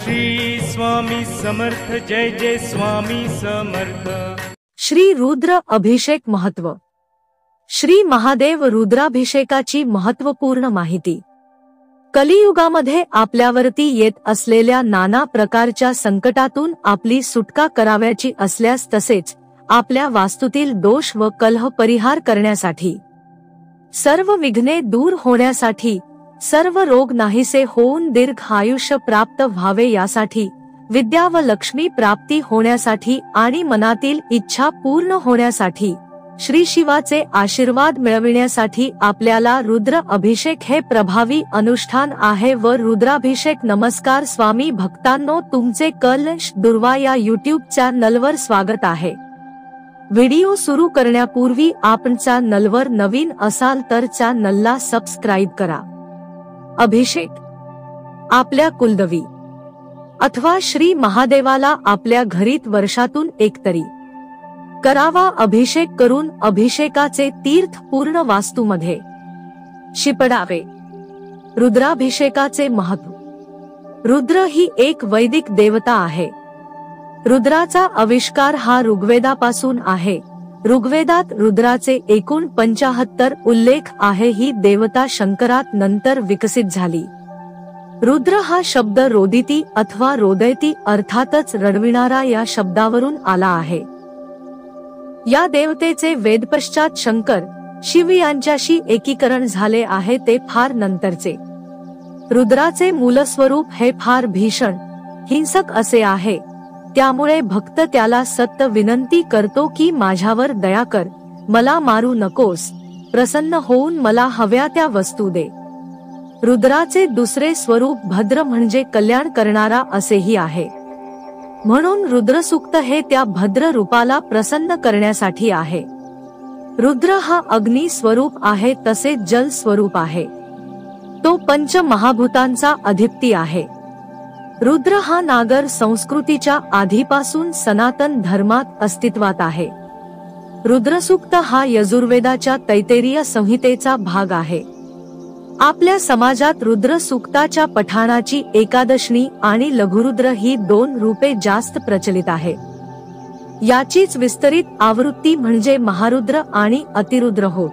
श्री स्वामी समर्थ, जय जय स्वामी समर्थ। श्री रुद्र अभिषेक महत्व। श्री महादेव रुद्राभिषेकाची महत्त्वपूर्ण माहिती। कलियुगामध्ये आपल्यावरती येत असलेल्या नाना प्रकारच्या संकटातून आपली सुटका करावयाची असल्यास, तसेच आपल्या वास्तूतील दोष व कलह परिहार करण्यासाठी, सर्व विघ्ने दूर होण्यासाठी, सर्व रोग नाहीसे होऊन दीर्घ आयुष्य प्राप्त व्हावे यासाठी, विद्या व लक्ष्मी प्राप्ती होण्यासाठी आणि मनातील इच्छा पूर्ण होण्यासाठी, श्री शिवाचे आशीर्वाद मिळविण्यासाठी आपल्याला रुद्र अभिषेक हे प्रभावी अनुष्ठान आहे व रुद्राभिषेक। नमस्कार स्वामी भक्तांनो, तुमचे कलश दुर्वा या यूट्यूब चॅनलवर स्वागत आहे। व्हिडिओ सुरू करण्यापूर्वी आपण चॅनलवर नवीन असाल तर चॅनलला सबस्क्राईब करा। अभिषेक आपल्या कुलदेवी अथवा श्री महादेवाला आपल्या घरीत वर्षातून एकतरी करावा। अभिषेक करून अभिषेकाचे तीर्थ पूर्ण वास्तूमध्ये शिपडावे। रुद्राभिषेकाचे महत्त्व। रुद्र ही एक वैदिक देवता आहे। रुद्राचा आविष्कार हा ऋग्वेदापासून आहे। ऋग्वेदात रुद्राचे एकूण 75 उल्लेख आहे। ही देवता शंकरात नंतर विकसित झाली। रुद्र हा शब्द रोदिती अथवा रोदयती अर्थातच रडविणारा या शब्दावरून आला आहे। या देवतेचे वेदपश्चात शंकर शिव यांच्याशी एकीकरण झाले आहे, ते फार नंतरचे। रुद्राचे मूलस्वरूप हे फार भीषण हिंसक असे आहे, त्यामुळे भक्त त्याला सतत विनंती करतो की माझ्यावर दया कर, मला मारू नकोस, प्रसन्न होऊन मला हव्या त्या वस्तू दे। रुद्राचे दुसरे स्वरूप भद्र म्हणजे कल्याण करणारा असेही आहे, म्हणून रुद्रसूक्त हे त्या भद्र रूपाला प्रसन्न करण्यासाठी आहे। रुद्र हा अग्नी स्वरूप आहे, तसेच जल स्वरूप आहे। तो पंच महाभूतांचा अधिपती आहे। रुद्र हा नागर संस्कृतीच्या आधीपासून सनातन धर्मात अस्तित्वात आहे। रुद्रसूक्त हा यजुर्वेदाच्या तैत्तिरीय संहितेचा भाग आहे। आपल्या समाजात रुद्र सूक्ताच्या पठणाची एकादशनी आणि लघुरुद्र ही 2 रूपे जास्त प्रचलित आहे। याचीच विस्तरित आवृत्ती म्हणजे महारुद्र आणि अतिरुद्र होत।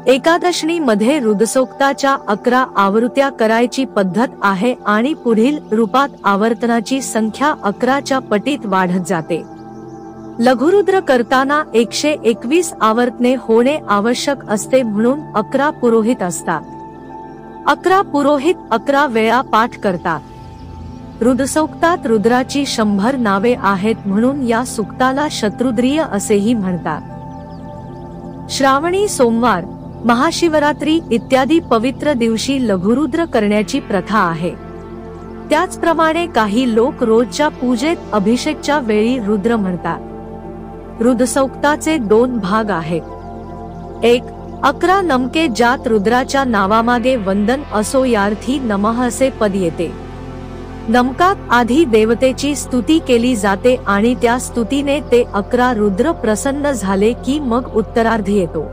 एकादशनी मध्ये रुद्रसूक्ताच्या 11 आवृत्त्या करायची पद्धत आहे आणि पुढील रूपात आवर्तनाची संख्या 11च्या पटीत वाढत जाते। लघुरुद्र करताना 121 आवर्तने होणे आवश्यक असते, म्हणून 11 पुरोहित असतात। 11 पुरोहित 11 वेळा पाठ करतात। रुद्रसूक्तात रुद्राची 100 नावे आहेत, म्हणून या सूक्ताला शत्रुद्रीय असेही म्हणतात। श्रावणी सोमवार, महाशिवरात्री इत्यादी पवित्र दिवशी लघुरुद्र करण्याची प्रथा आहे। त्याचप्रमाणे काही लोक रोजच्या पूजेत अभिषेकच्या वेळी रुद्र म्हणतात। रुद्रसूक्ताचे 2 भाग आहेत। 1. 11 नमके, ज्यात रुद्राच्या नावामागे वंदन असो यार्थी नमः असे पद येते। नमकात आधी देवतेची स्तुती केली जाते आणि त्या स्तुतीने ते 11 रुद्र प्रसन्न झाले की मग उत्तरार्ध येतो।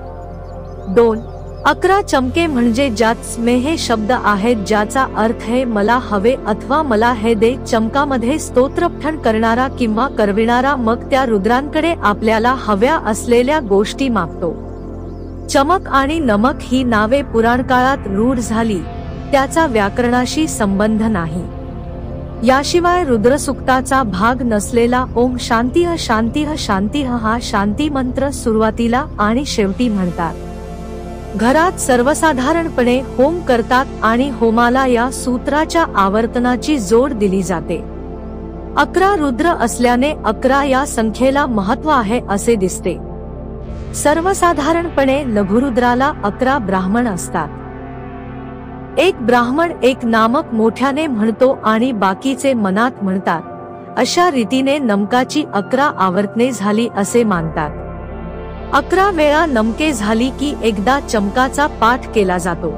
2. 11 चमके म्हणजे ज्यात स्मेह शब्द आहेत, ज्याचा अर्थ आहे मला हवे अथवा मला हे दे। चमकामध्ये स्तोत्रपठण करणारा किंवा करविणारा मग त्या रुद्रांकडे आपल्याला हव्या असलेल्या गोष्टी मागतो। चमक आणि नमक ही नावे पुराणकाळात रूढ झाली, त्याचा व्याकरणाशी संबंध नाही। याशिवाय रुद्रसूक्ताचा भाग नसलेला ओम शांतिः शांतिः शांतिः हा शांती मंत्र सुरुवातीला आणि शेवटी म्हणतात। घरात सर्वसाधारणपणे होम करतात आणि होमाला या सूत्राच्या आवर्तनाची जोड दिली जाते। 11 रुद्र असल्याने 11 या संख्येला महत्त्व आहे असे दिसते। सर्वसाधारणपणे लघुरुद्राला 11 ब्राह्मण असतात। एक ब्राह्मण एक नामक मोठ्याने म्हणतो आणि बाकीचे मनात म्हणतात। अशा रीतीने नमकाची 11 आवर्तने झाली असे मानतात। 11 वेळा नमके झाली की एकदा चमकाचा पाठ केला जातो।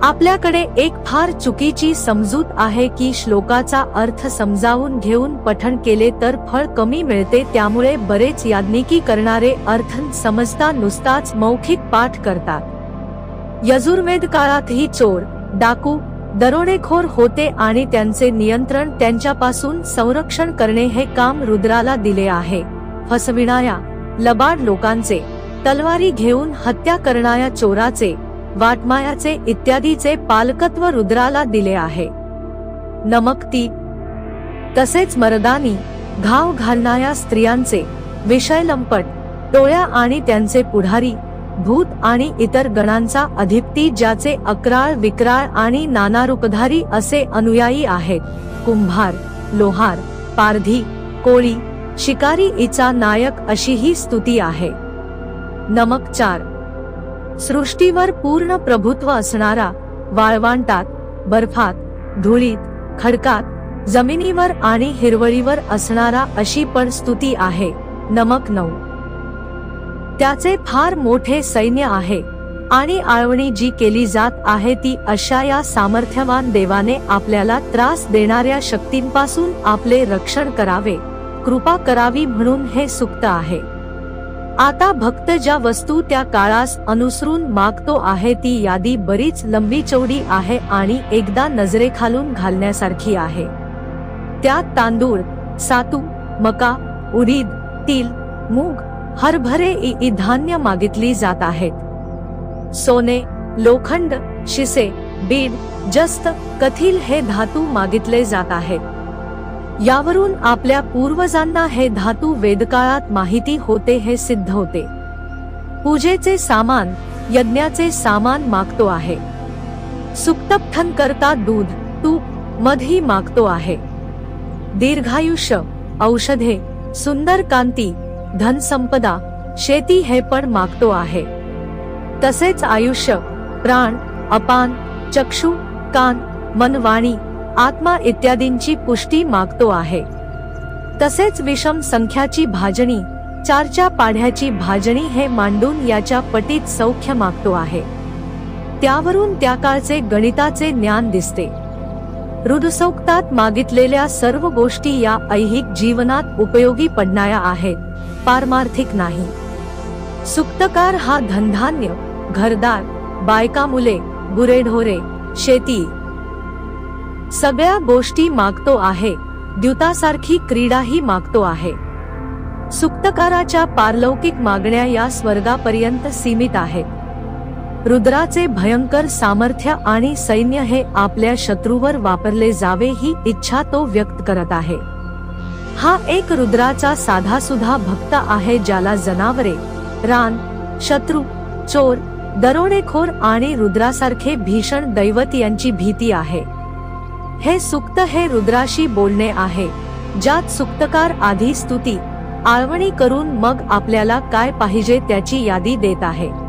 आपल्याकडे एक फार चुकीची समजूत आहे की श्लोकाचा अर्थ समजावून घेऊन पठण केले तर फळ कमी मिळते, त्यामुळे बरेच याज्ञिकी करणारे अर्थ समजता नुसताच मौखिक पाठ करतात। यजुर्वेद काळातही चोर, डाकू, दरोडेखोर होते आणि त्यांचे नियंत्रण त्यांच्यापासून संरक्षण करणे हे काम रुद्राला दिले आहे. फसविणाऱ्या, लबाड लोकांचे, तलवारी घेऊन हत्या करणाऱ्या चोराचे, वाटमायाचे इत्यादीचे पालकत्व रुद्राला दिले आहे. नमक 3. तसेच मर्दानी, घाव घालणाऱ्या स्त्रियांचे, विषय लंपट, टोळ्या आणि त्यांचे पुढारी, भूत आणि इतर गणांचा अधिपती ज्याचे अक्राळ विक्राळ आणि नाना रूपधारी असे अनुयायी आहेत, कुंभार, लोहार, पारधी, कोळी, शिकारी इचा नायक अशी ही स्तुती आहे. नमक 4. सृष्टीवर पूर्ण प्रभुत्व असणारा, वाळवंटात, बर्फात, धुळीत, खडकात, जमिनीवर आणि हिरवळीवर असणारा अशी पण स्तुती आहे. नमक 9. त्याचे फार मोठे सैन्य आहे आणि आळवणी जी केली जात आहे ती अशा या सामर्थ्यवान देवाने आपल्याला त्रास देणाऱ्या शक्तींपासून आपले रक्षण करावे, कृपा करावी म्हणून हे सुक्त आहे. आता भक्त ज्या वस्तू त्या काळास अनुसरून मागतो आहे ती यादी बरीच लंबी चौडी आहे आणि एकदा नजरेखालून घालण्यासारखी आहे. त्यात तांदूळ, सातू, मका, उडीद, तीळ, मूग, हरभरे इ धान्य मागितली जात आहेत. सोने, लोखंड, शिसे, बीड, जस्त, कथील हे धातू मागितले जात आहेत. यावरून आपल्या पूर्वजांना हे धातू वेदकाळात माहिती होते हे सिद्ध होते. पूजेचे सामान, यज्ञाचे सामान मागतो आहे. सुक्तपठन करता दूध, तूप, मधही मागतो आहे. दीर्घायुष्य, औषधे, सुंदर कांती, धनसंपदा, शेती हे पण मागतो आहे. तसेच आयुष्य, प्राण, अपान, चक्षु, कान, मन, वाणी, आत्मा इत्यादींची पुष्टी मागतो आहे. तसेच विषम संख्याची भाजणी, 4च्या पाढ्याची भाजणी हे मांडून याच्या पटीत सौख्य मागतो आहे. त्यावरून त्या काळचे गणिताचे ज्ञान दिसते. रुद्रसूक्तात मागितलेल्या सर्व गोष्टी या ऐहिक जीवनात उपयोगी पडणाऱ्या आहेत, पारमार्थिक नाही. सुक्तकार हा धनधान्य, घरदार, बायका मुले, गुरेढोरे, शेती सगळ्या गोष्टी मागतो आहे. द्यूतासारखी क्रीडाही मागतो आहे. सुक्तकाराच्या पारलौकिक मागण्या या स्वर्गापर्यंत सीमित आहेत. रुद्राचे भयंकर सामर्थ्य आणि सैन्य हे आपल्या शत्रूवर वापरले जावे ही इच्छा तो व्यक्त करत आहे. हा एक रुद्राचा साधासुधा भक्त आहे ज्याला जनावरे, रान, शत्रू, चोर, दरोडेखोर आणि रुद्रासारखे भीषण दैवत यांची भीती आहे. हे सुक्त हे रुद्राशी बोलणे आहे, ज्यात सुक्तकार आधी स्तुती, आळवणी करून मग आपल्याला काय पाहिजे त्याची यादी देत आहे.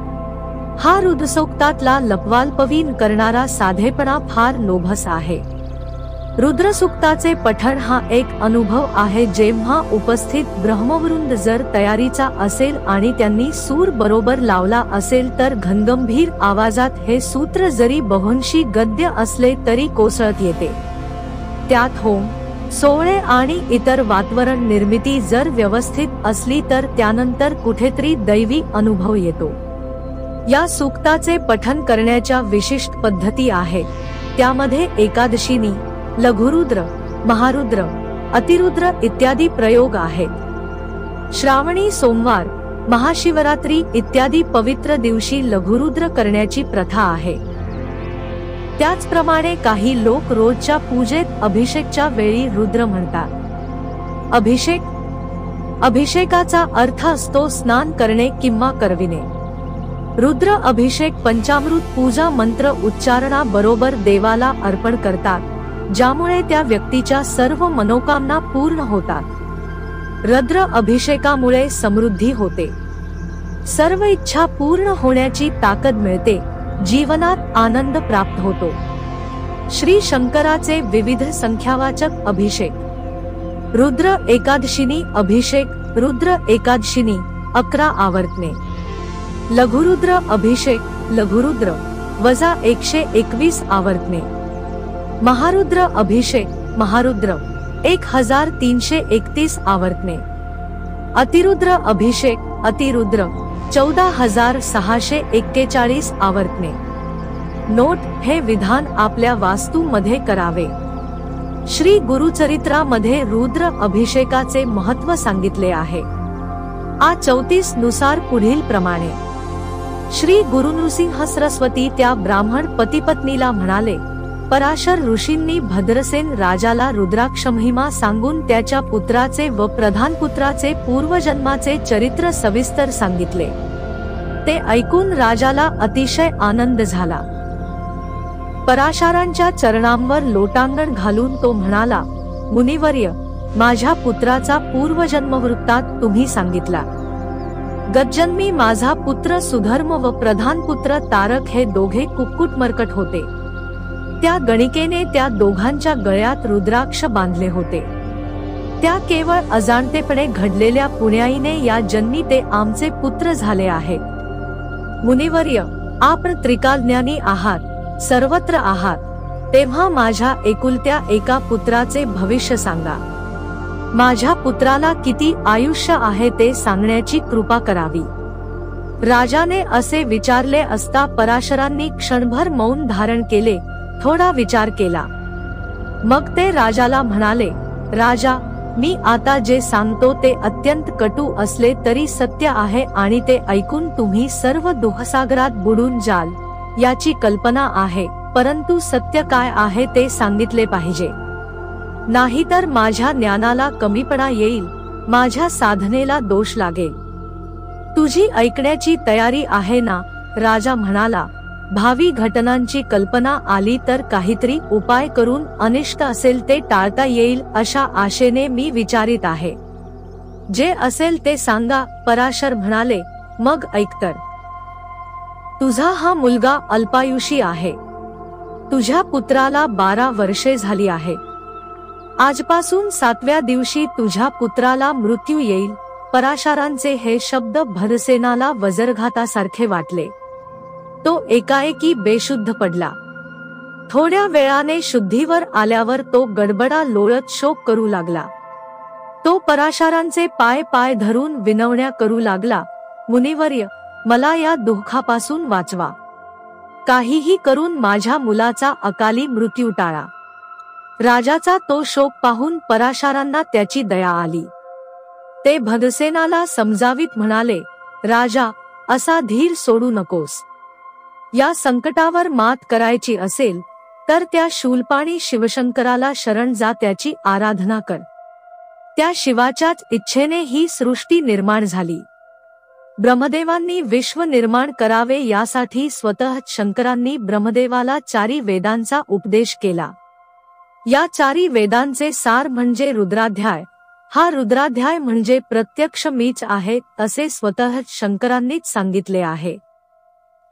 हा रुद्रसूक्तातला लपवालपवीन करणारा साधेपणा फार लोभस आहे. रुद्रसूक्ताचे पठण हा एक अनुभव आहे जेव्हा उपस्थित ब्रह्मवृंद जर तयारीचा असेल आणि त्यांनी सूर बरोबर लावला असेल तर घनगंभीर आवाजात हे सूत्र जरी बहुंशी गद्य असले तरी कोसळत येते. त्यात होम, सोहळे आणि इतर वातावरण निर्मिती जर व्यवस्थित असली तर त्यानंतर कुठेतरी दैवी अनुभव येतो. या सूक्ताचे पठण करण्याच्या विशिष्ट पद्धती आहेत. त्यामध्ये एकादशीनी, लघुरुद्र, महारुद्र, अतिरुद्र इत्यादी प्रयोग आहेत. श्रावणी सोमवार, महाशिवरात्री इत्यादी पवित्र दिवशी लघुरुद्र करण्याची प्रथा आहे. त्याचप्रमाणे काही लोक रोजच्या पूजेत अभिषेकच्या वेळी रुद्र म्हणतात. अभिषेकाचा अर्थ असतो स्नान करणे किंवा करविणे. रुद्र अभिषेक पंचामृत पूजा मंत्र उच्चारणा बरोबर देवाला अर्पण करतात, ज्यामुळे त्या व्यक्तीच्या सर्व मनोकामना पूर्ण होतात. रुद्र अभिषेकामुळे समृद्धी होते, सर्व इच्छा पूर्ण होण्याची ताकद मिळते, जीवनात आनंद प्राप्त होतो. श्री शंकराचे विविध संख्यावाचक अभिषेक. रुद्र एकादशीनी अभिषेक. रुद्र एकादशीनी 11 आवर्तने. लघुरुद्र अभिषेक. लघुरुद्र वजा 121 आवर्तने. महारुद्र अभिषेक. महारुद्र 1331 आवर्तने. अतिरुद्र अभिषेक. अतिरुद्र 14641 आवर्तने. नोट: हे विधान आपल्या वास्तूमध्ये करावे. श्री गुरुचरित्रामध्ये रुद्र अभिषेकाचे महत्त्व सांगितले आहे. आ 34 नुसार पुढील प्रमाणे: श्री गुरुनृसिंह सरस्वती त्या ब्राह्मण पतिपत्नीला म्हणाले, पराशर ऋषींनी भद्रसेन राजाला रुद्राक्ष महिमा सांगून त्याच्या पुत्राचे व प्रधानपुत्राचे पूर्वजन्माचे चरित्र सविस्तर सांगितले. ते ऐकून राजाला अतिशय आनंद झाला. पराशरांच्या चरणांवर लोटांगण घालून तो म्हणाला, मुनिवर्य, माझ्या पुत्राचा पूर्वजन्मवृत्तात तुम्ही सांगितला. गतजन्मी माझा पुत्र सुधर्म व प्रधानपुत्र तारक हे दोघे कुक्कुट मर्कट होते. त्या गणिकेने त्या दोघांच्या गळ्यात रुद्राक्ष बांधले होते. त्या केवळ अजाणतेपणे घडलेल्या पुण्याईने या जन्मी ते आमचे पुत्र झाले आहेत. मुनिवर्य, आपण त्रिकालज्ञानी आहात, सर्वत्र आहात, तेव्हा माझ्या एकुलत्या एका पुत्राचे भविष्य सांगा. माझ्या पुत्राला किती आयुष्य आहे ते सांगण्याची कृपा करावी. राजाने असे विचारले असता पराशरांनी क्षणभर मौन धारण केले, थोडा विचार केला. मग ते राजाला म्हणाले, राजा, मी आता जे सांगतो ते अत्यंत कटू असले तरी सत्य आहे आणि ते ऐकून तुम्ही सर्व दुःखसागरात बुडून जाल याची कल्पना आहे, परंतु सत्य काय आहे ते सांगितले पाहिजे. नाहीतर माझ्या ज्ञानाला कमीपणा येईल, माझ्या साधनेला दोष लागेल. तुझी ऐकण्याची तयारी आहे ना? राजा म्हणाला, भावी घटनांची कल्पना आली तर काहीतरी उपाय करून अनिष्ट असेल ते टाळता येईल अशा आशेने मी विचारित आहे. जे असेल ते सांगा. पराशर म्हणाले, मग ऐकतर. तुझा हा मुलगा अल्पायुषी आहे. तुझ्या पुत्राला 12 वर्षे झाली आहे. आजपासून 7व्या दिवशी तुझ्या पुत्राला मृत्यू येईल. पराशरांचे हे शब्द भद्रसेनाला वज्रघातासारखे वाटले. तो एकाएकी बेशुद्ध पडला. थोड्या वेळाने शुद्धीवर आल्यावर तो गडबडा लोळत शोक करू लागला. तो पराशरांचे पाय पाय धरून विनवण्या करू लागला, मुनिवर्य, मला या दुःखापासून वाचवा. काहीही करून माझ्या मुलाचा अकाली मृत्यू टाळा. राजाचा तो शोक पाहून पराशरांना त्याची दया आली. ते भद्रसेनाला समजावीत म्हणाले, राजा, असा धीर सोडू नकोस. या संकटावर मात करायची असेल तर त्या शूलपाणी शिवशंकराला शरण जा, त्याची आराधना कर. त्या शिवाच्याच इच्छेने ही सृष्टी निर्माण झाली. ब्रह्मदेवांनी विश्व निर्माण करावे यासाठी स्वतः शंकरांनी ब्रह्मदेवाला 4 वेदांचा उपदेश केला. या 4 वेदांचे सार म्हणजे रुद्राध्याय. हा रुद्राध्याय म्हणजे प्रत्यक्ष मीच आहे असे स्वतः शंकरांनीच सांगितले आहे.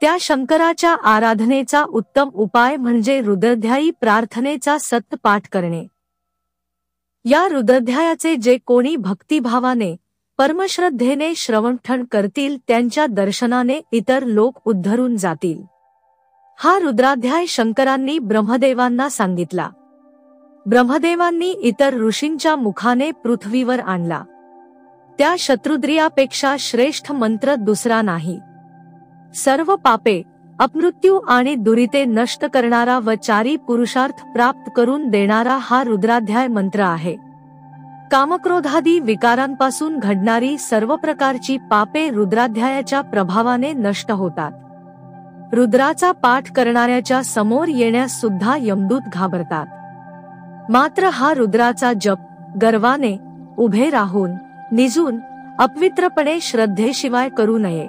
त्या शंकराच्या आराधनेचा उत्तम उपाय म्हणजे रुद्राध्यायी प्रार्थनेचा सतत पाठ करणे. या रुद्राध्यायाचे जे कोणी भक्तिभावाने परमश्रद्धेने श्रवणठण करतील त्यांच्या दर्शनाने इतर लोक उद्धरून जातील. हा रुद्राध्याय शंकरांनी ब्रह्मदेवांना सांगितला. ब्रह्मदेवांनी इतर ऋषींच्या मुखाने पृथ्वीवर आणला. त्या शत्रुद्रियापेक्षा श्रेष्ठ मंत्र दुसरा नाही. सर्व पापे, अपमृत्यू आणि दुरिते नष्ट करणारा व 4 पुरुषार्थ प्राप्त करून देणारा हा रुद्राध्याय मंत्र आहे. कामक्रोधादी विकारांपासून घडणारी सर्व प्रकारची पापे रुद्राध्यायाच्या प्रभावाने नष्ट होतात. रुद्राचा पाठ करणाऱ्याच्या समोर येण्यास सुद्धा यमदूत घाबरतात. मात्र हा रुद्राचा जप गर्वाने, उभे राहून, निजून, अपवित्रपणे श्रद्धेशिवाय करू नये.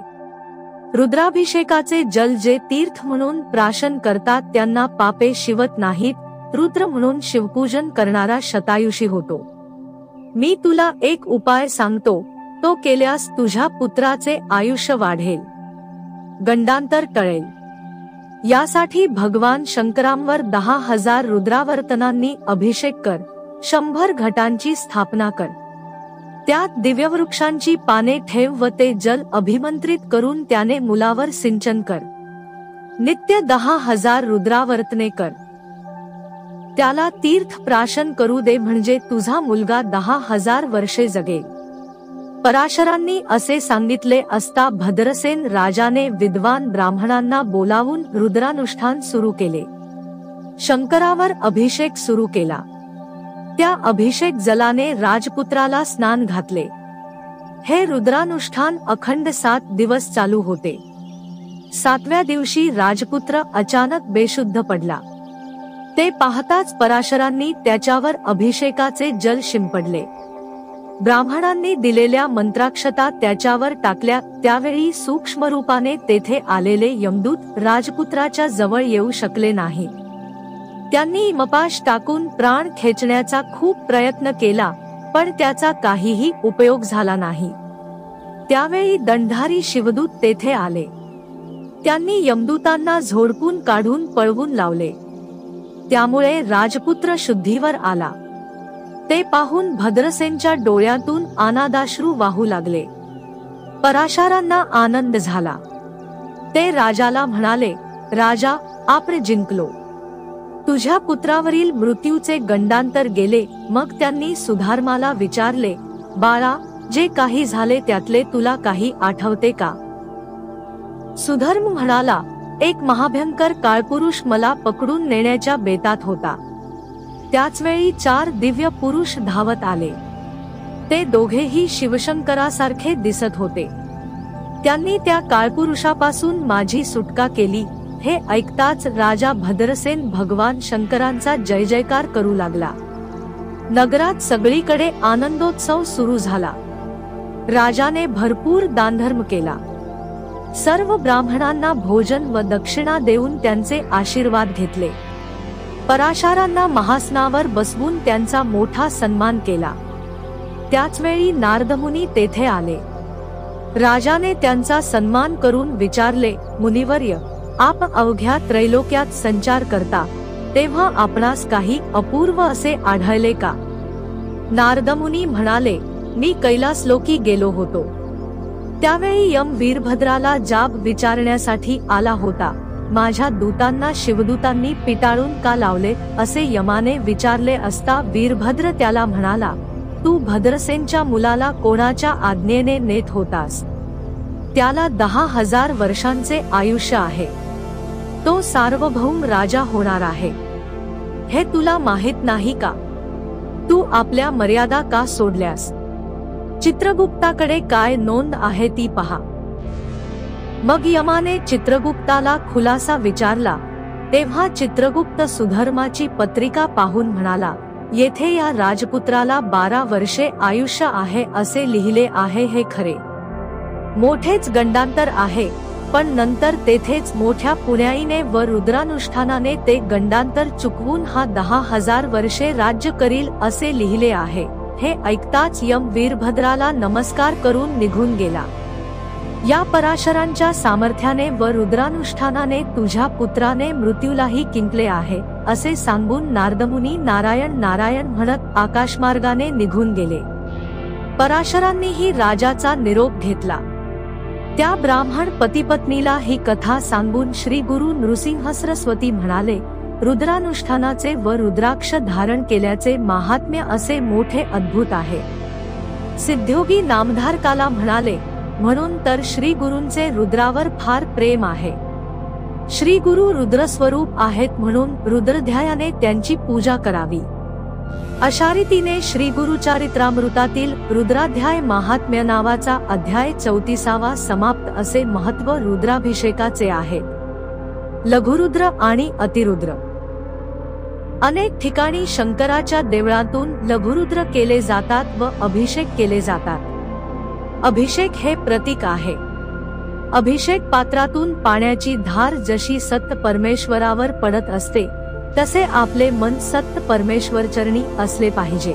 रुद्राभिषेकाचे जल जे तीर्थ म्हणून प्राशन करतात त्यांना पापे शिवत नाहीत. रुद्र म्हणून शिवपूजन करणारा शतायुषी होतो. मी तुला एक उपाय सांगतो, तो केल्यास तुझ्या पुत्राचे आयुष्य वाढेल, गंडांतर टळेल. यासाठी भगवान शंकरांवर 10,000 रुद्रावर्तनांनी अभिषेक कर. 100 घटांची स्थापना कर. त्यात दिव्यवृक्षांची पाने ठेव व ते जल अभिमंत्रित करून त्याने मुलावर सिंचन कर. नित्य 10,000 रुद्रावर्तने कर. त्याला तीर्थ प्राशन करू दे म्हणजे तुझा मुलगा 10,000 वर्षे जगेल. पराशरांनी असे सांगितले असता भद्रसेन राजाने विद्वान ब्राह्मणांना बोलावून रुद्रानुष्ठान सुरू केले. शंकरावर अभिषेक सुरू केला. त्या अभिषेक जलाने राजपुत्राला स्नान घातले. हे रुद्रानुष्ठान अखंड 7 दिवस चालू होते. 7व्या दिवशी राजपुत्र अचानक बेशुद्ध पडला. ते पाहताच पराशरांनी त्याच्यावर अभिषेकाचे जल शिंपडले. ब्राह्मणांनी दिलेल्या मंत्राक्षता त्याच्यावर टाकल्या. त्यावेळी सूक्ष्म रूपाने तेथे आलेले यमदूत राजपुत्राच्या जवळ येऊ शकले नाही. त्यांनी यमपाश टाकून प्राण खेचण्याचा खूप प्रयत्न केला, पण त्याचा काहीही उपयोग झाला नाही. त्यावेळी दंडधारी शिवदूत तेथे आले. त्यांनी यमदूतांना झोडपून काढून पळवून लावले. त्यामुळे राजपुत्र शुद्धीवर आला. ते पाहून भद्रसेनच्या डोळ्यातून आनंदाश्रू वाहू लागले. पराशरांना आनंद झाला. ते राजाला म्हणाले, राजा, आपण जिंकलो. तुझ्या पुत्रावरील मृत्यूचे गंडांतर गेले. मग त्यांनी सुधर्माला विचारले, बाळा, जे काही झाले त्यातले तुला काही आठवते का? सुधर्म म्हणाला, एक महाभयंकर काळपुरुष मला पकडून नेण्याच्या बेतात होता. त्याच वेळी 4 दिव्य पुरुष धावत आले. ते दोघेही शिवशंकरासारखे दिसत होते. त्यांनी त्या काळपुरुषापासून माझी सुटका केली. हे ऐकताच राजा भद्रसेन भगवान शंकरांचा जय जयकार करू लागला. नगरात सगळीकडे आनंदोत्सव सुरू झाला. राजाने भरपूर दानधर्म केला. सर्व ब्राह्मणांना भोजन व दक्षिणा देऊन त्यांचे आशीर्वाद घेतले. पराशरांना महास्नावर बसवून त्यांचा मोठा सन्मान केला. त्याच वेळी नारदमुनी तेथे आले. राजाने त्यांचा सन्मान करून विचारले, मुनिवर्य, आप अवघ्या त्रैलोक्यात संचार करता, तेव्हा आपणास काही अपूर्व असे आढळले का? नारदमुनी म्हणाले, मी कैलासलोकी गेलो होतो. त्यावेळी यम वीरभद्राला जाब विचारण्यासाठी आला होता. माझ्या दूतांना शिवदूतांनी पिटाळून का लावले असे यमाने विचारले असता वीरभद्र त्याला म्हणाला, तू भद्रसेनच्या मुलाला कोणाच्या आज्ञेने नेत होतास? त्याला 10,000 वर्षांचे आयुष्य आहे. तो सार्वभौम राजा होणार आहे. हे तुला माहित नाही का? तू आपल्या मर्यादा का सोडल्यास? चित्रगुप्ताकडे काय नोंद आहे ती पहा. मग यमाने चित्रगुप्ताला खुलासा विचारला. तेव्हा चित्रगुप्त सुधर्माची पत्रिका पाहून म्हणाला, येथे या राजपुत्राला 12 वर्षे आयुष्य आहे असे लिहिले आहे. हे खरे. मोठेच गंडांतर आहे, पण नंतर तेथेच मोठ्या पुण्याईने व रुद्रानुष्ठानाने ते गंडांतर चुकवून हा 10,000 वर्षे राज्य करील असे लिहिले आहे. हे ऐकताच यम वीरभद्राला नमस्कार करून निघून गेला. या पराशरांच्या सामर्थ्याने व रुद्रानुष्ठानाने तुझ्या पुत्राने मृत्यूलाही किंकले आहे असे सांगून नारदमुनी नारायण नारायण म्हणत आकाशमार्गाने निघून गेले. पराशरांनीही राजाचा निरोप घेतला. त्या ब्राह्मण पतिपत्नीला ही कथा सांगून श्री गुरु नृसिंह सरस्वती म्हणाले, रुद्रानुष्ठानाचे व रुद्राक्ष धारण केल्याचे महात्म्य असे मोठे अद्भुत आहे. सिद्ध्योगी नामधारकाला म्हणाले, म्हणून तर श्री गुरूंचे रुद्रावर फार प्रेम आहे. श्री गुरु रुद्रस्वरूप आहेत म्हणून रुद्रध्यायाने त्यांची पूजा करावी. अशा रीतीने श्री गुरुचरित्रामृतातील रुद्राध्याय महात्म्य नावाचा अध्याय 34वा समाप्त. असे महत्व रुद्राभिषेकाचे आहे. लघुरुद्र आणि अतिरुद्र. अनेक ठिकाणी शंकराच्या देवळातून लघुरुद्र केले जातात व अभिषेक केले जातात. अभिषेक हे प्रतीक आहे. अभिषेक पात्रातून पाण्याची धार जशी सत्य परमेश्वरावर पडत असते, तसे आपले मन सत्य परमेश्वर चरणी असले पाहिजे.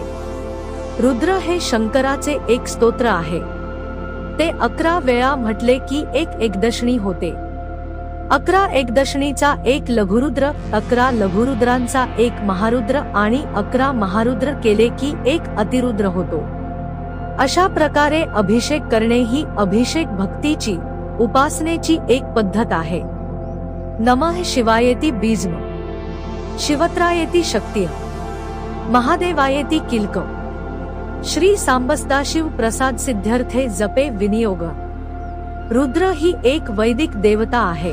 रुद्र हे शंकराचे एक स्तोत्र आहे. ते 11 वेळा म्हटले की एक एकदशणी होते. 11 एकदशणीचा एक लघुरुद्र, 11 लघुरुद्रांचा एक महारुद्र आणि 11 महारुद्र केले की एक अतिरुद्र होतो. अशा प्रकारे अभिषेक करणे ही अभिषेक भक्तीची, उपासनेची एक पद्धत आहे. नमः शिवायेति बीजम, शिवत्रायेति शक्तिः, महादेवायेति किलकम, श्री सांबसदाशिव प्रसाद सिद्ध्यर्थे जपे विनियोग। रुद्र ही एक वैदिक देवता आहे।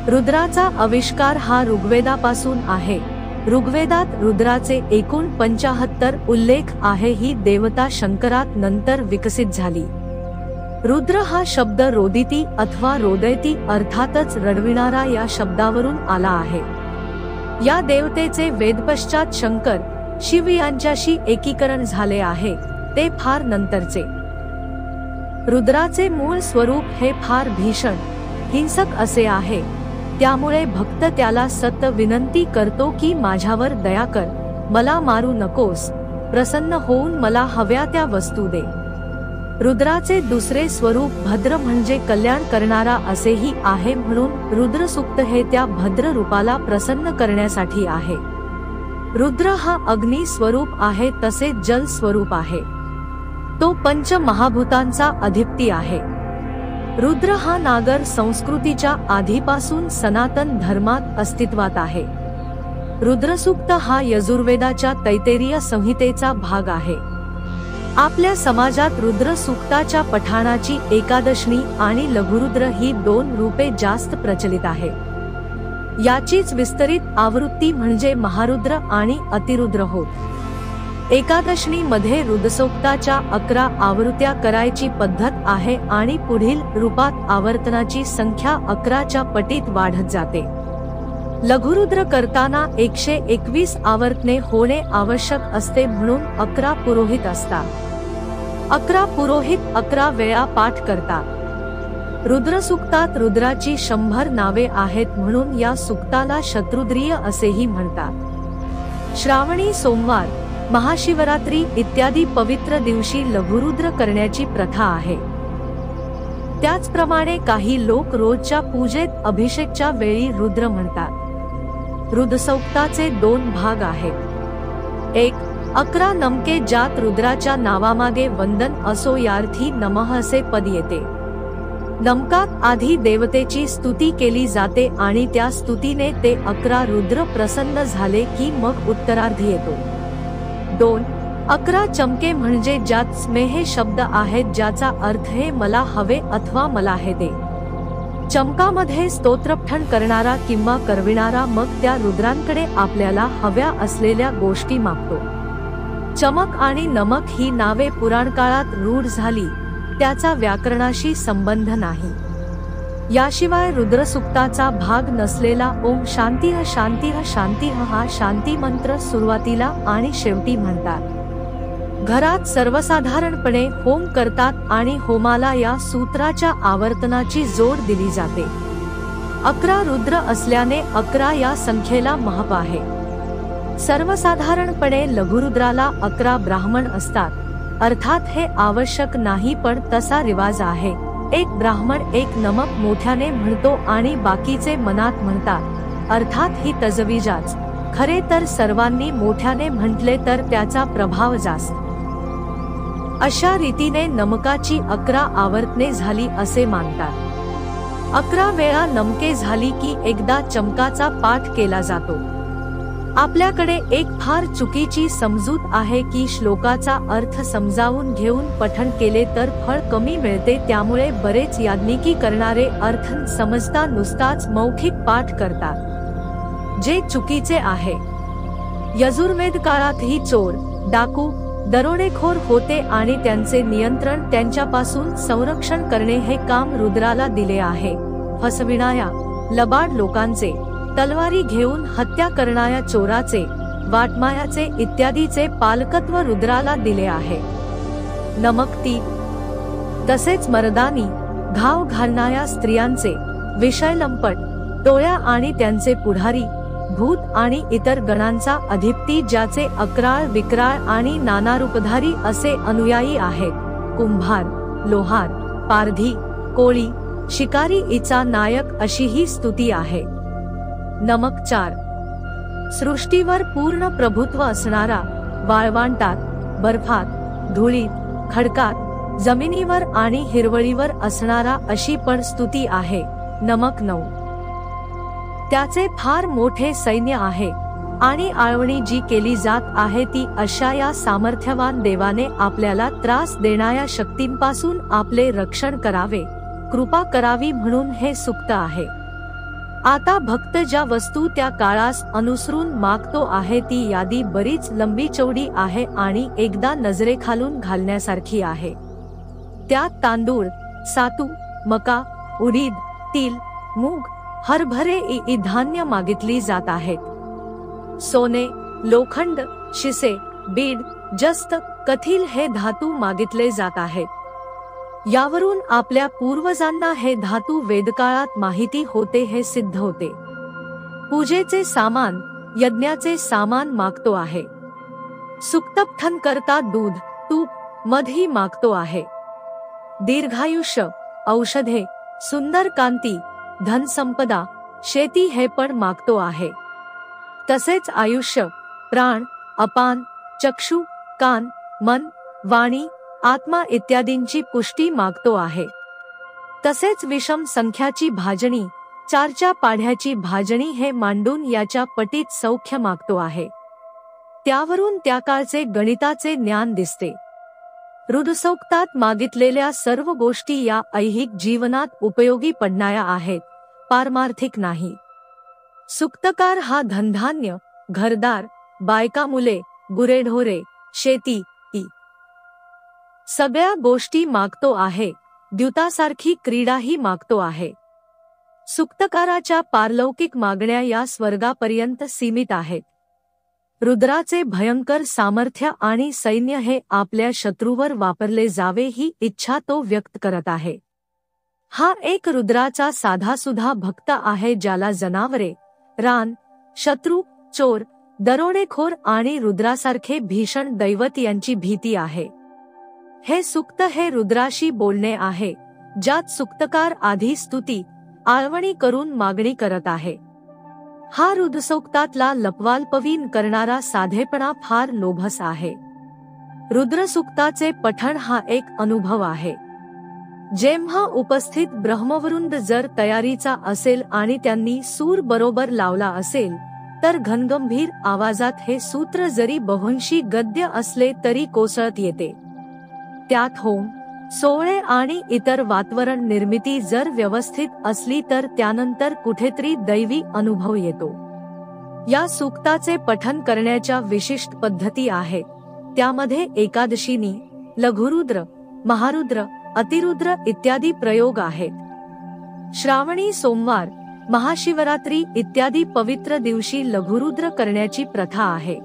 रुद्राचा आविष्कार हा ऋग्वेदापासून आहे। ऋग्वेदात रुद्राचे एकूण 75 उल्लेख आहे। ही देवता शंकरात नंतर विकसित झाली। रुद्र हा शब्द रोदिती अथवा रोदयती अर्थातच रडविणारा या शब्दावरून आला आहे। या देवतेचे वेदपश्चात शंकर शिव यांच्याशी एकीकरण झाले आहे, ते फार नंतरचे। रुद्राचे मूळ स्वरूप हे फार भीषण हिंसक असे आहे, त्यामुळे भक्त त्याला सतत विनंती करतो की माझ्यावर दया कर, मला मारू नकोस, प्रसन्न होऊन मला हव्या त्या वस्तू दे। रुद्राचे दुसरे स्वरूप भद्र म्हणजे कल्याण करणारा असेही आहे, म्हणून रुद्रसूक्त हे त्या भद्र रूपाला प्रसन्न करण्यासाठी आहे। रुद्र हा अग्नी स्वरूप आहे, तसेच जल स्वरूप आहे। तो पंच महाभूतांचा अधिपती आहे। रुद्र हा नागर संस्कृतीच्या आधीपासून सनातन धर्मात अस्तित्वात आहे। रुद्रसूक्त हा यजुर्वेदाच्या तैत्तिरीय संहितेचा भाग आहे। आपल्या समाजात रुद्र सूक्ताच्या पठणाची एकादशनी आणि लघुरुद्र ही 2 रूपे जास्त प्रचलित आहे। याचीच विस्तरित आवृत्ती म्हणजे महारुद्र आणि अतिरुद्र होत। एकादशनी मध्ये रुद्रसूक्ताच्या 11 आवृत्त्या करायची पद्धत आहे आणि पुढील रूपात आवर्तनाची संख्या 11च्या पटीत वाढत जाते। लघुरुद्र करताना 121 आवर्तने होणे आवश्यक असते, म्हणून 11 पुरोहित असतात। 11 पुरोहित 11 वेळा पाठ करतात। रुद्रसूक्तात रुद्राची 100 नावे आहेत, म्हणून या सूक्ताला शत्रुद्रीय असेही म्हणतात। श्रावणी सोमवार, महाशिवरात्री इत्यादी पवित्र दिवशी लघुरुद्र करण्याची प्रथा आहे। त्याचप्रमाणे काही लोक रोजच्या पूजेत अभिषेकच्या वेळी रुद्र म्हणतात। रुद्रसूक्ताचे 2 भाग आहेत। 1. 11 नमके ज्यात रुद्राच्या नावामागे वंदन असो यार्थी नमः असे पद येते। नमकात आधी देवतेची स्तुती केली जाते आणि त्या स्तुतीने ते 11 रुद्र प्रसन्न झाले की मग उत्तरार्धी येतो। 2. 11 चमके म्हणजे ज्यात स्मेह शब्द आहेत, ज्याचा अर्थ हे मला हवे अथवा मला हे दे। चमकामध्ये स्तोत्रपठण करणारा किंवा करविणारा मग त्या रुद्रांकडे आपल्याला हव्या असलेल्या गोष्टी मागतो। चमक आणि नमक ही नावे पुराणकाळात रूढ झाली, त्याचा व्याकरणाशी संबंध नाही। याशिवाय रुद्रसूक्ताचा भाग नसलेला ओम शांतिः शांतिः शांतिः हा शांती मंत्र सुरुवातीला आणि शेवटी म्हणतात। घरात सर्वसाधारणपणे होम करतात आणि होमाला या सूत्राच्या आवर्तनाची जोड दिली जाते। 11 रुद्र असल्याने 11 या संख्येला महत्त्व आहे। सर्वसाधारणपणे लघुरुद्राला 11 ब्राह्मण असतात, अर्थात हे आवश्यक नाही, पण तसा रिवाज आहे। एक ब्राह्मण एक नमक मोठ्याने म्हणतो आणि बाकीचे मनात म्हणतात, अर्थात ही तजवीजाच। खरे तर सर्वांनी मोठ्याने म्हटले तर त्याचा प्रभाव जास्त। अशा रीतीने नमकाची 11 आवर्तने झाली असे मानतात। 11 वेळा नमके झाली की एकदा चमकाचा पाठ केला जातो। आपल्याकडे एक फार चुकीची समजूत आहे की श्लोकाचा अर्थ समजावून घेऊन पठण केले तर फळ कमी मिळते, त्यामुळे बरेच याज्ञिकी करणारे अर्थ समजता नुसताच मौखिक पाठ करतात, जे चुकीचे आहे। यजुर्वेद काळातही चोर, डाकू, दरोडेखोर होते आणि त्यांचे नियंत्रण, त्यांच्यापासून संरक्षण करणे हे काम रुद्राला दिले आहे। फसविणाऱ्या, लबाड लोकांचे, तलवारी घेऊन हत्या करणाऱ्या चोराचे, वाटमायाचे इत्यादीचे पालकत्व रुद्राला दिले आहे। नमक ती तसेच मर्दानी, घाव घालणाऱ्या स्त्रियांचे, विषयलंपट, टोळ्या आणि त्यांचे पुढारी, भूत आणि इतर गणांचा अधिपती, ज्याचे अक्राळ, विक्राळ आणि नानारूपधारी असे अनुयायी आहेत, कुंभार, लोहार, पारधी, कोळी, शिकारी इचा नायक अशी ही स्तुती आहे। नमक 4. सृष्टीवर पूर्ण प्रभुत्व असणारा, वाळवंटात, बर्फात, धुळीत, खडकात, जमिनीवर आणि हिरवळीवर असणारा अशी पण स्तुती आहे। नमक 9. त्याचे फार मोठे सैन्य आहे, आणि आळवणी जी केली जात आहे ती अशा या सामर्थ्यवान देवाने आपल्याला त्रास देणाऱ्या शक्तींपासून आपले रक्षण करावे, कृपा करावी म्हणून हे सुक्त आहे. आता भक्त ज्या वस्तू त्या काळास अनुसरून मागतो आहे ती यादी बरीच लंबी चौडी आहे आणि एकदा नजरेखालून घालण्यासारखी आहे. त्यात तांदूळ, सातू, मका, उडीद, तीळ, मूग, हरभरे इ धान्य मागितली जात आहेत. सोने, लोखंड, शिसे, बीड, जस्त, कथील हे धातू मागितले जात आहेत. यावरून आपल्या पूर्वजांना हे धातू वेदकाळात माहिती होते हे सिद्ध होते. पूजेचे सामान, यज्ञाचे सामान मागतो आहे. सुक्तपठन करता दूध, तूप, मधही मागतो आहे. दीर्घायुष्य, औषधे, सुंदर कांती, धनसंपदा, शेती हे पण मागतो आहे. तसेच आयुष्य, प्राण, अपान, चक्षु, कान, मन, वाणी, आत्मा इत्यादींची पुष्टी मागतो आहे. तसेच विषम संख्याची भाजणी, चारच्या पाढ्याची भाजणी हे मांडून याच्या पटीत सौख्य मागतो आहे. त्यावरून त्या काळचे गणिताचे ज्ञान दिसते. ऋदसौक्तात मागितलेल्या सर्व गोष्टी या ऐहिक जीवनात उपयोगी पडणाऱ्या आहेत, पारमार्थिक नाही. सुक्तकार हा धनधान्य, घरदार, बायका मुले, गुरेढोरे, शेती इ सगळ्या गोष्टी मागतो आहे. द्यूतासारखी क्रीडाही मागतो आहे. सुक्तकाराच्या पारलौकिक मागण्या या स्वर्गापर्यंत सीमित आहेत. रुद्राचे भयंकर सामर्थ्य आणि सैन्य हे आपल्या शत्रूवर वापरले जावे ही इच्छा तो व्यक्त करत आहे. हा एक रुद्राचा साधासुधा भक्त आहे ज्याला जनावरे, रान, शत्रू, चोर, दरोडेखोर आणि रुद्रासारखे भीषण दैवत यांची भीती आहे. हे सुक्त हे रुद्राशी बोलणे आहे, ज्यात सुक्तकार आधी स्तुती, आळवणी करून मागणी करत आहे. हा रुद्रसूक्तातला लपवालपवीन करणारा साधेपणा फार लोभस आहे. रुद्रसूक्ताचे पठण हा एक अनुभव आहे. जेव्हा उपस्थित ब्रह्मवृंद जर तयारीचा असेल आणि त्यांनी सूर बरोबर लावला असेल तर घनगंभीर आवाजात हे सूत्र जरी बहुंशी गद्य असले तरी कोसळत येते. त्यात होम, सोहळे आणि इतर वातावरण निर्मिती जर व्यवस्थित असली तर त्यानंतर कुठेतरी दैवी अनुभव येतो. या सूक्ताचे पठन करण्याच्या विशिष्ट पद्धती आहेत. त्यामध्ये एकादशीनी, लघुरुद्र, महारुद्र, अतिरुद्र इत्यादी प्रयोग आहेत. श्रावणी सोमवार, महाशिवरात्री इत्यादी पवित्र दिवशी लघुरुद्र करण्याची प्रथा आहे.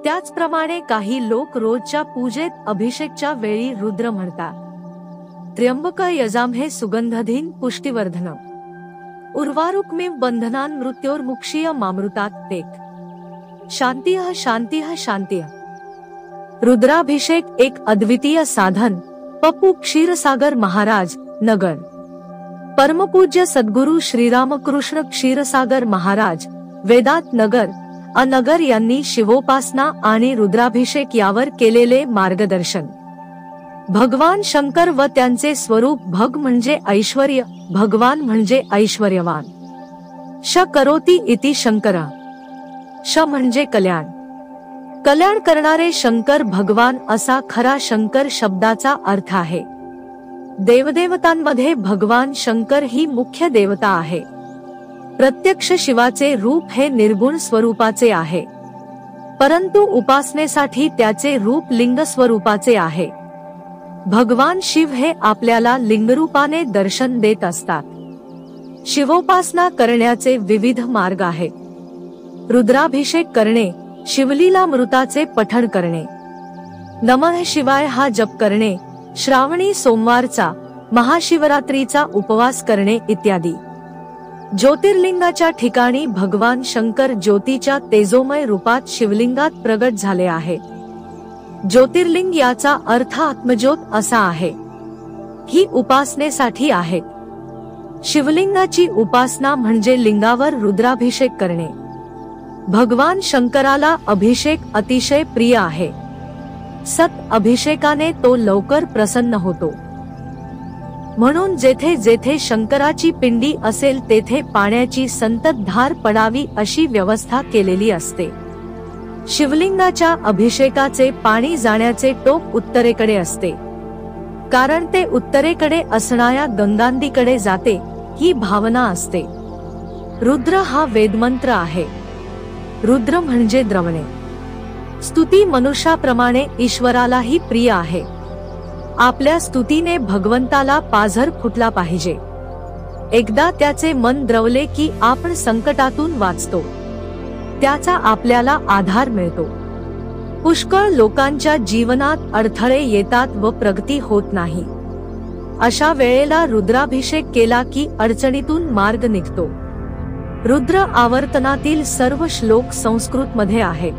त्याचप्रमाणे काही लोक रोजच्या पूजेत अभिषेकच्या वेळी रुद्र म्हणतात. त्र्यंबक यजामहे सुगंधधीन पुष्टिवर्धन उर्वारुकमेव बंधनान मृत्योर्मुक्षीय मामृतात तेक शांतिः शांतिः शांतिः. रुद्राभिषेक एक अद्वितीय साधन. पप्पू क्षीरसागर महाराज, नगर. परमपूज्य सद्गुरु श्रीरामकृष्ण क्षीरसागर महाराज, वेदात नगर, अनगर यांनी शिवोपासना आणि रुद्राभिषेक यावर केलेले मार्गदर्शन. भगवान शंकर व त्यांचे स्वरूप भग म्हणजे ऐश्वर्य, भगवान म्हणजे ऐश्वर्यवान. श करोती इति शंकर. श म्हणजे कल्याण. कल्याण करणारे शंकर भगवान असा खरा शंकर शब्दाचा अर्थ आहे. देवदेवतांमध्ये भगवान शंकर ही मुख्य देवता आहे. प्रत्यक्ष शिवाचे रूप हे निर्गुण स्वरूपाचे आहे, परंतु उपासनेसाठी त्याचे रूप लिंग स्वरूपाचे आहे. भगवान शिव हे आपल्याला लिंगरूपाने दर्शन देत असतात. शिवोपासना करण्याचे विविध मार्ग आहेत. रुद्राभिषेक करणे, शिवलीलामृताचे पठण करणे, नमः शिवाय हा जप करणे, श्रावणी सोमवारचा, महाशिवरात्रीचा उपवास करणे इत्यादी. ज्योतिर्लिंगाच्या ठिकाणी भगवान शंकर ज्योतीच्या तेजोमय रूपात शिवलिंगात प्रगट झाले आहेत. ज्योतिर्लिंग याचा अर्थ आत्मज्योत असा आहे. ही उपासनेसाठी आहे. शिवलिंगाची उपासना म्हणजे लिंगावर रुद्राभिषेक करणे. भगवान शंकराला अभिषेक अतिशय प्रिय आहे. सत अभिषेकाने तो लवकर प्रसन्न होतो. म्हणून जेथे जेथे शंकराची पिंडी असेल तेथे पाण्याची संततधार पडावी अशी व्यवस्था केलेली असते. शिवलिंगाच्या अभिषेकाचे पाणी जाण्याचे टोक उत्तरेकडे असते, कारण ते उत्तरेकडे असणाऱ्या गंगानदीकडे जाते ही भावना असते. रुद्र हा वेदमंत्र आहे. रुद्र म्हणजे द्रवणे. स्तुती मनुष्याप्रमाणे ईश्वरालाही प्रिय आहे. आपल्या स्तुतीने भगवंताला पाझर फुटला पाहिजे. एकदा त्याचे मन द्रवले की आपण संकटातून वाचतो. त्याचा आपल्याला आधार मिळतो. पुष्कळ लोकांच्या जीवनात अडथळे येतात व प्रगती होत नाही. अशा वेळेला रुद्राभिषेक केला की अडचणीतून मार्ग निघतो. रुद्र आवर्तनातील सर्व श्लोक संस्कृत मध्ये आहेत.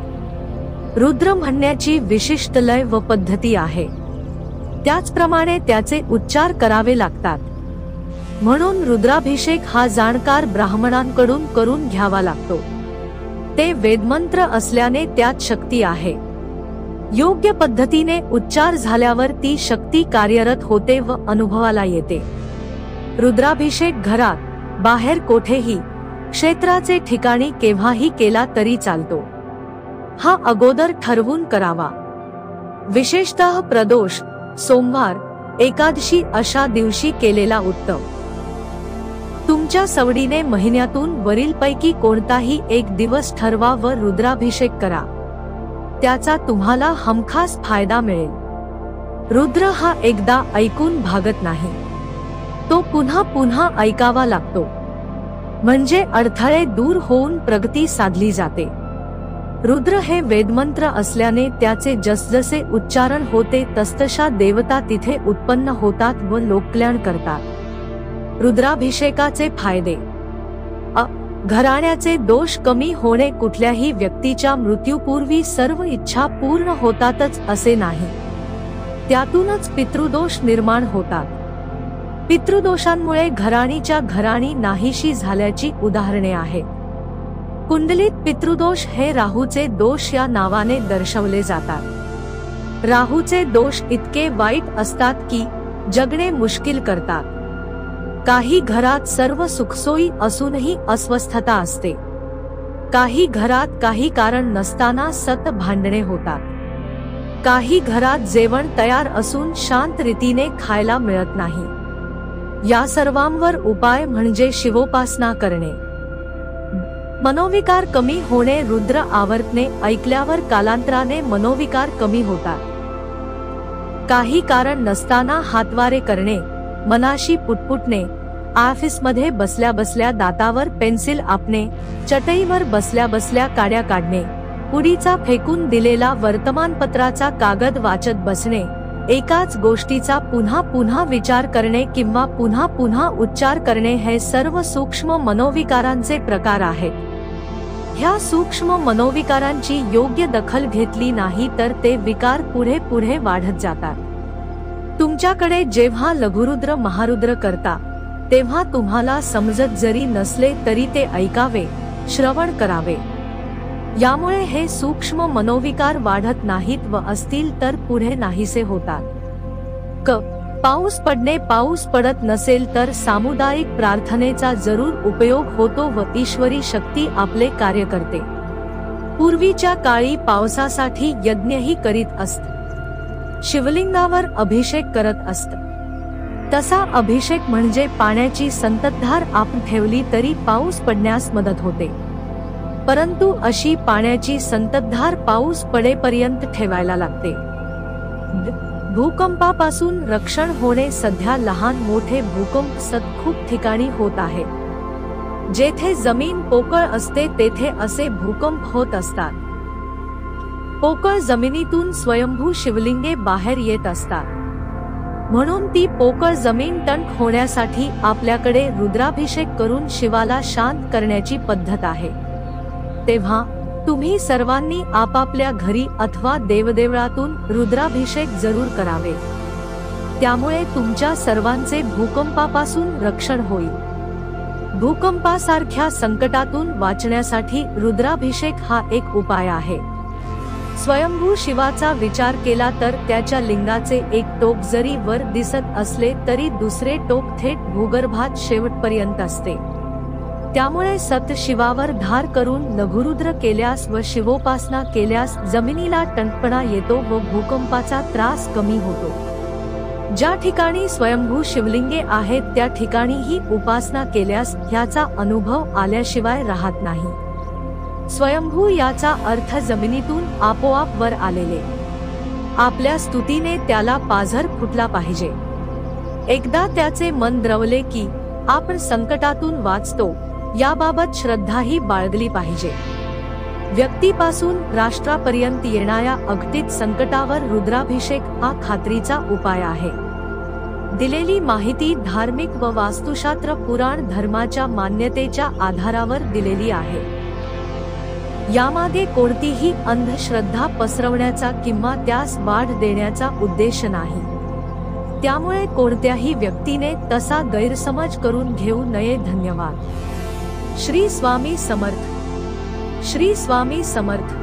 रुद्र म्हणण्याची विशिष्ट लय व पद्धती आहे. त्याचप्रमाणे त्याचे उच्चार करावे लागतात. म्हणून रुद्राभिषेक हा जाणकार ब्राह्मणांकडून करून घ्यावा लागतो. ते वेदमंत्र असल्याने त्यात शक्ती आहे. योग्य पद्धतीने उच्चार झाल्यावर ती शक्ती कार्यरत होते व अनुभवाला येते. रुद्राभिषेक घरात, बाहेर कोठेही, क्षेत्राचे ठिकाणी केव्हाही केला तरी चालतो. हा अगोदर ठरवून करावा. विशेषतः प्रदोष, सोमवार, एकादशी अशा दिवशी केलेला उत्तम. तुमच्या सवडीने महिन्यातून वरीलपैकी कोणताही एक दिवस ठरवा व रुद्राभिषेक करा. त्याचा तुम्हाला हमखास फायदा मिळेल. रुद्र हा एकदा ऐकून भागत नाही. तो पुन्हा पुन्हा ऐकावा लागतो. म्हणजे अडथळे दूर होऊन प्रगती साधली जाते. रुद्र हे वेदमंत्र असल्याने त्याचे जसजसे उच्चारण होते तसतशा देवता तिथे उत्पन्न होतात व लोककल्याण करतात. रुद्राभिषेकाचे फायदे. घराण्याचे दोष कमी होणे. कुठल्याही व्यक्तीच्या मृत्यूपूर्वी सर्व इच्छा पूर्ण होतातच असे नाही. त्यातूनच पितृदोष निर्माण होतात. पितृदोषांमुळे घराणीच्या घराणी नाहीशी झाल्याची उदाहरणे आहेत. कुंडलीत पितृदोष हे राहूचे दोष या नावाने दर्शवले जातात. राहूचे दोष इतके वाईट असतात की जगणे मुश्किल करतात. काही घरात सर्व सुखसोयी असूनही अस्वस्थता असते. काही घरात काही कारण नसताना सतत भांडणे होतात. काही घरात जेवण तयार असून शांत रीतीने खायला मिळत नाही. या सर्वांवर उपाय म्हणजे शिवोपासना करणे. मनोविकार कमी होणे. रुद्र आवर्तने ऐकल्यावर कालांतराने मनोविकार कमी होतात. काही कारण नसताना हातवारे करणे, मनाशी पुटपुटणे, ऑफिसमध्ये बसल्या बसल्या दातावर पेन्सिल आपणे, चटईवर बसल्या बसल्या काड्या काढणे, पुडीचा फेकून दिलेला वर्तमानपत्राचा कागद वाचत बसणे, एकाच गोष्टीचा पुन्हा पुन्हा विचार करणे किंवा पुन्हा पुन्हा उच्चार करणे हे सर्व सूक्ष्म मनोविकारांचे प्रकार आहेत. ह्या सूक्ष्म मनोविकारांची योग्य दखल घेतली नाही तर ते विकार पुढे पुढे वाढत जातात. तुमच्याकडे जेव्हा लघुरुद्र महारुद्र करता तेव्हा तुम्हाला समजत जरी नसले तरी ते ऐकावे, श्रवण करावे. यामुळे हे सूक्ष्म मनोविकार वाढत नाहीत व असतील तर पुढे नाहीसे होतात. पाऊस पडणे. पाऊस पडत नसेल तर सामुदायिक प्रार्थनेचा जरूर उपयोग होतो व ईश्वरी शक्ती आपले कार्य करते. पूर्वीच्या काळी पावसासाठी यज्ञही करीत असत. शिवलिंगावर अभिषेक करत असत. तसा अभिषेक म्हणजे पाण्याची संततधार आपण ठेवली तरी पाऊस पडण्यास मदत होते. परंतु अशी पाण्याची संततधार पाऊस पडेपर्यंत ठेवायला लागते. भूकंपापासून रक्षण होणे. सध्या लहान मोठे भूकंप खूप ठिकाणी होत आहेत. जेथे जमीन पोकळ असते तेथे असे भूकंप होत असतात. पोकळ जमिनीतून स्वयंभू शिवलिंगे बाहेर येत असतात. म्हणून ती पोकळ जमीन टणक होण्यासाठी आपल्याकडे रुद्राभिषेक करून शिवाला शांत करण्याची पद्धत आहे. तेव्हा तुम्ही सर्वांनी आपापल्या घरी अथवा देवदेवळातून रुद्राभिषेक जरूर करावे. त्यामुळे तुमच्या सर्वांचे भूकंपापासून रक्षण होईल. भूकंपासारख्या संकटातून वाचण्यासाठी रुद्राभिषेक हा एक उपाय आहे. स्वयंभू शिवाचा विचार केला तर त्याच्या लिंगाचे एक टोक जरी वर दिसत असले तरी दुसरे टोक थेट भूगर्भात शेवटपर्यंत असते. त्यामुळे सत शिवावर धार करून लघुरुद्र केल्यास व शिवोपासना केल्यास जमिनीला टणपणा येतो व भूकंपाचा त्रास कमी होतो. ज्या ठिकाणी स्वयंभू शिवलिंगे आहेत त्या ठिकाणी ही उपासना केल्यास ह्याचा अनुभव आल्याशिवाय राहत नाही. स्वयंभू याचा अर्थ जमिनीतून आपोआप वर आलेले. आपल्या स्तुतीने त्याला पाझर फुटला पाहिजे. एकदा त्याचे मन द्रवले की आपण संकटातून वाचतो याबाबत श्रद्धाही बाळगली पाहिजे. व्यक्तीपासून राष्ट्रापर्यंत येणाऱ्या अगतिक संकटावर रुद्राभिषेक हा खात्रीचा उपाय आहे. दिलेली माहिती धार्मिक व वास्तुशास्त्र पुराण धर्माच्या मान्यतेच्या आधारावर दिलेली आहे. यामागे कोणतीही अंधश्रद्धा पसरवण्याचा किंवा त्यास वाढ देण्याचा उद्देश नाही. त्यामुळे कोणत्याही व्यक्तीने तसा गैरसमज करून घेऊ नये. धन्यवाद. श्री स्वामी समर्थ. श्री स्वामी समर्थ.